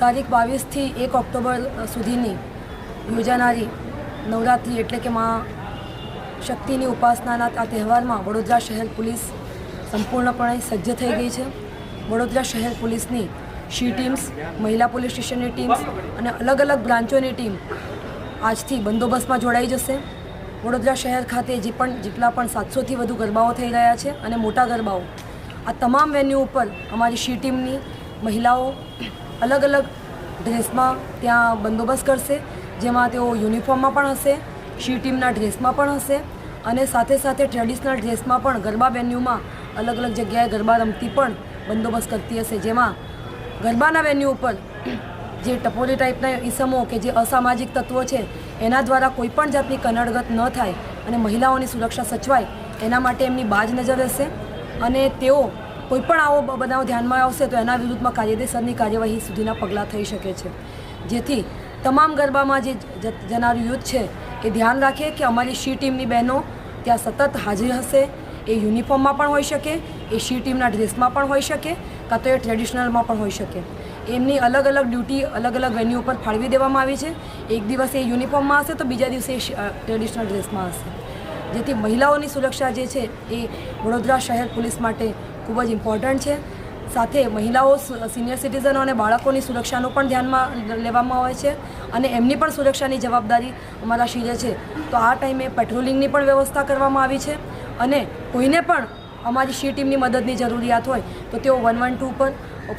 તારીખ 22થી 1 ઓક્ટોબર સુધીની યોજાનારી નવરાત્રિ એટલે કે મા શક્તિની ઉપાસનાના આ તહેવારમાં વડોદરા શહેર પોલીસ સંપૂર્ણપણે સજ્જ થઈ ગઈ છે। વડોદરા શહેર પોલીસની શી ટીમ્સ, મહિલા પોલીસ સ્ટેશનની ટીમ્સ અને અલગ અલગ બ્રાન્ચોની ટીમ આજથી બંદોબસ્તમાં જોડાઈ જશે। વડોદરા શહેર ખાતે જેટલા પણ 700થી વધુ ગરબાઓ થઈ રહ્યા છે અને મોટા ગરબાઓ, આ તમામ વેન્યુ ઉપર અમારી શી ટીમની મહિલાઓ અલગ અલગ ડ્રેસમાં ત્યાં બંદોબસ્ત કરશે, જેમાં તેઓ યુનિફોર્મમાં પણ હશે, શી ટીમના ડ્રેસમાં પણ હશે અને સાથે સાથે ટ્રેડિશનલ ડ્રેસમાં પણ ગરબા વેન્યુમાં અલગ અલગ જગ્યાએ ગરબા રમતી પણ બંદોબસ્ત કરતી હશે। જેમાં ગરબાના વેન્યુ ઉપર જે ટપોરી ટાઈપના ઈસમો કે જે અસામાજિક તત્વો છે એના દ્વારા કોઈપણ જાતની કનડગત ન થાય અને મહિલાઓની સુરક્ષા સચવાય એના માટે એમની બાજ નજર રહેશે અને તેઓ કોઈપણ આવો બનાવ ધ્યાનમાં આવશે તો એના વિરુદ્ધમાં કાયદેસરની કાર્યવાહી સુધીના પગલાં થઈ શકે છે, જેથી તમામ ગરબામાં જે જનારું યુથ છે એ ધ્યાન રાખે કે અમારી શી ટીમની બહેનો ત્યાં સતત હાજર હશે। એ યુનિફોર્મમાં પણ હોઈ શકે, એ શી ટીમના ડ્રેસમાં પણ હોઈ શકે, કાં તો એ ટ્રેડિશનલમાં પણ હોઈ શકે। એમની અલગ અલગ ડ્યુટી અલગ અલગ વેન્યુ ઉપર ફાળવી દેવામાં આવી છે। એક દિવસ એ યુનિફોર્મમાં હશે તો બીજા દિવસે એ ટ્રેડિશનલ ડ્રેસમાં હશે, જેથી મહિલાઓની સુરક્ષા જે છે એ વડોદરા શહેર પોલીસ માટે ખૂબ જ ઇમ્પોર્ટન્ટ છે। સાથે મહિલાઓ, સિનિયર સિટીઝનો અને બાળકોની સુરક્ષાનું પણ ધ્યાનમાં લેવામાં આવે છે અને એમની પણ સુરક્ષાની જવાબદારી અમારા શિરે છે। તો આ ટાઈમે પેટ્રોલિંગની પણ વ્યવસ્થા કરવામાં આવી છે અને કોઈને પણ અમારી શી ટીમની મદદની જરૂરિયાત હોય તો તેઓ 112 પર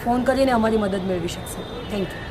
ફોન કરીને અમારી મદદ મેળવી શકશે। Thank you.